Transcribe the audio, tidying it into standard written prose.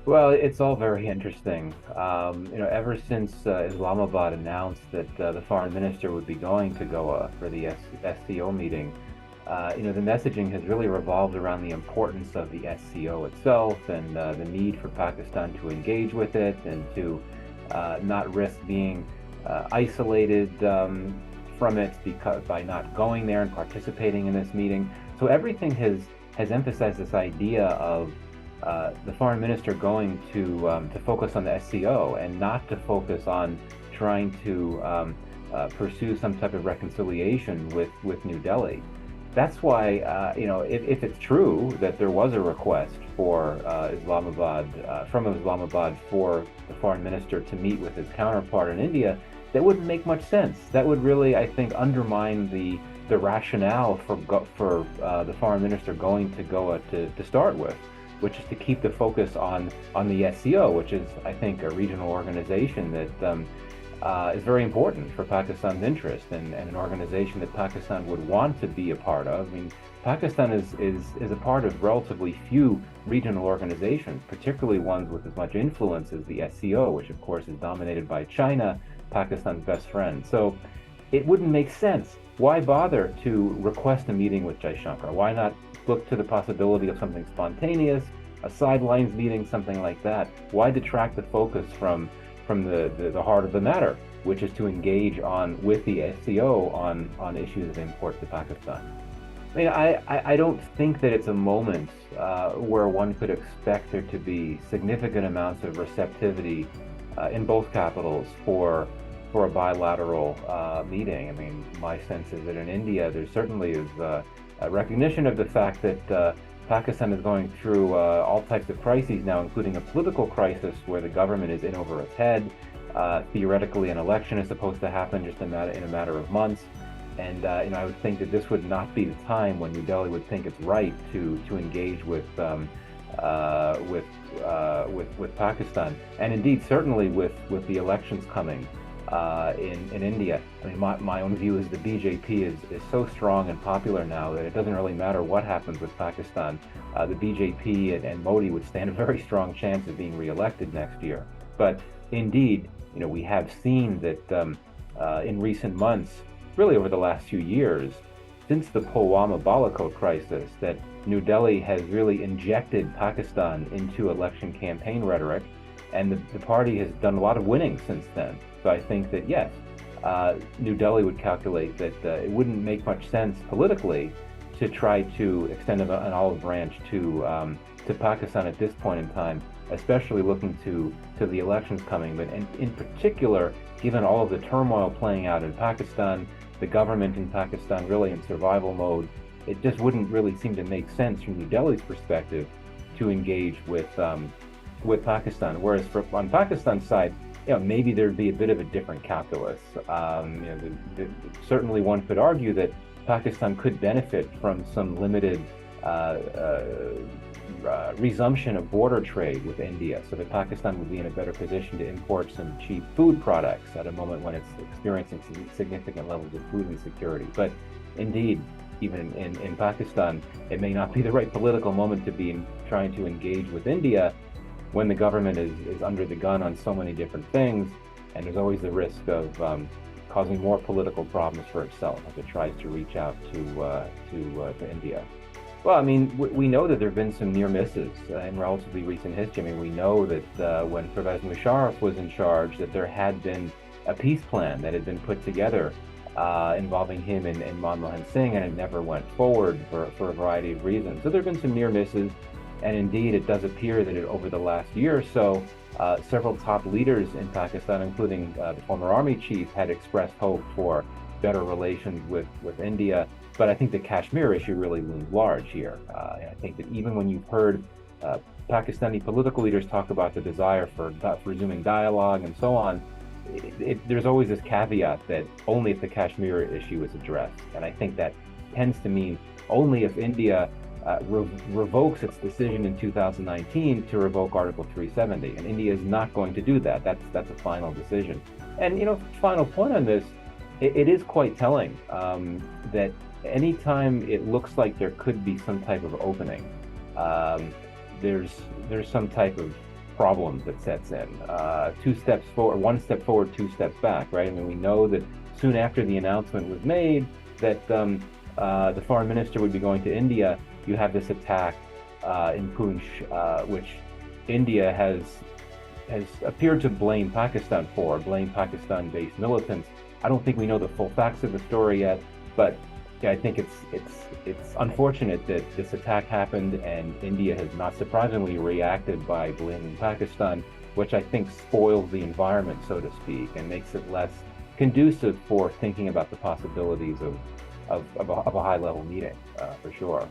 Well, it's all very interesting. Ever since Islamabad announced that the foreign minister would be going to Goa for the SCO meeting, the messaging has really revolved around the importance of the SCO itself and the need for Pakistan to engage with it and to not risk being isolated from it because by not going there and participating in this meeting. So everything has emphasized this idea of the foreign minister going to focus on the SCO and not to focus on trying to pursue some type of reconciliation with New Delhi. That's why, if it's true that there was a request for from Islamabad for the foreign minister to meet with his counterpart in India, that wouldn't make much sense. That would really, I think, undermine the rationale for the foreign minister going to Goa to start with, which is to keep the focus on the SCO, which is, I think, a regional organization that is very important for Pakistan's interest and an organization that Pakistan would want to be a part of. I mean, Pakistan is a part of relatively few regional organizations, particularly ones with as much influence as the SCO, which of course is dominated by China, Pakistan's best friend. So it wouldn't make sense. Why bother to request a meeting with Jaishankar? Why not look to the possibility of something spontaneous, a sidelines meeting, something like that? Why detract the focus from the heart of the matter, which is to engage with the SCO on issues of import to Pakistan? I mean, I don't think that it's a moment where one could expect there to be significant amounts of receptivity in both capitals for a bilateral meeting. I mean, my sense is that in India, there certainly is a recognition of the fact that Pakistan is going through all types of crises now, including a political crisis where the government is in over its head. Theoretically, an election is supposed to happen just in a matter of months. And I would think that this would not be the time when New Delhi would think it's right to engage with Pakistan, and indeed certainly with the elections coming in India. I mean, my own view is the BJP is so strong and popular now that it doesn't really matter what happens with Pakistan. The BJP and Modi would stand a very strong chance of being reelected next year. But indeed, we have seen that in recent months, really over the last few years, since the Pulwama Balakot crisis, that New Delhi has really injected Pakistan into election campaign rhetoric, and the party has done a lot of winning since then. So I think that, yes, New Delhi would calculate that it wouldn't make much sense politically to try to extend an olive branch to Pakistan at this point in time, especially looking to the elections coming. But in particular, given all of the turmoil playing out in Pakistan, the government in Pakistan really in survival mode, it just wouldn't really seem to make sense from New Delhi's perspective to engage with Pakistan. Whereas on Pakistan's side, maybe there'd be a bit of a different calculus. Certainly, one could argue that Pakistan could benefit from some limited resumption of border trade with India, so that Pakistan would be in a better position to import some cheap food products at a moment when it's experiencing significant levels of food insecurity. But indeed, even in Pakistan, it may not be the right political moment to be trying to engage with India when the government is under the gun on so many different things, and there's always the risk of causing more political problems for itself as it tries to reach out to India. Well, I mean, we know that there have been some near misses in relatively recent history. I mean, we know that when Pervez Musharraf was in charge, that there had been a peace plan that had been put together involving him and Manmohan Singh, and it never went forward for a variety of reasons. So there have been some near misses, and indeed, it does appear that over the last year or so, several top leaders in Pakistan, including the former army chief, had expressed hope for better relations with India. But I think the Kashmir issue really looms large here. And I think that even when you've heard Pakistani political leaders talk about the desire for resuming dialogue and so on, there's always this caveat that only if the Kashmir issue is addressed. And I think that tends to mean only if India revokes its decision in 2019 to revoke Article 370. And India is not going to do that. That's a final decision. And, final point on this, it is quite telling that anytime it looks like there could be some type of opening, there's some type of problem that sets in. Two steps forward, one step forward, two steps back, right? I mean, we know that soon after the announcement was made that the foreign minister would be going to India, you have this attack in Poonch, which India has appeared to blame Pakistan for, blame Pakistan-based militants. I don't think we know the full facts of the story yet, but yeah, I think it's unfortunate that this attack happened, and India has not surprisingly reacted by blaming Pakistan, which I think spoils the environment, so to speak, and makes it less conducive for thinking about the possibilities of a high-level meeting, for sure.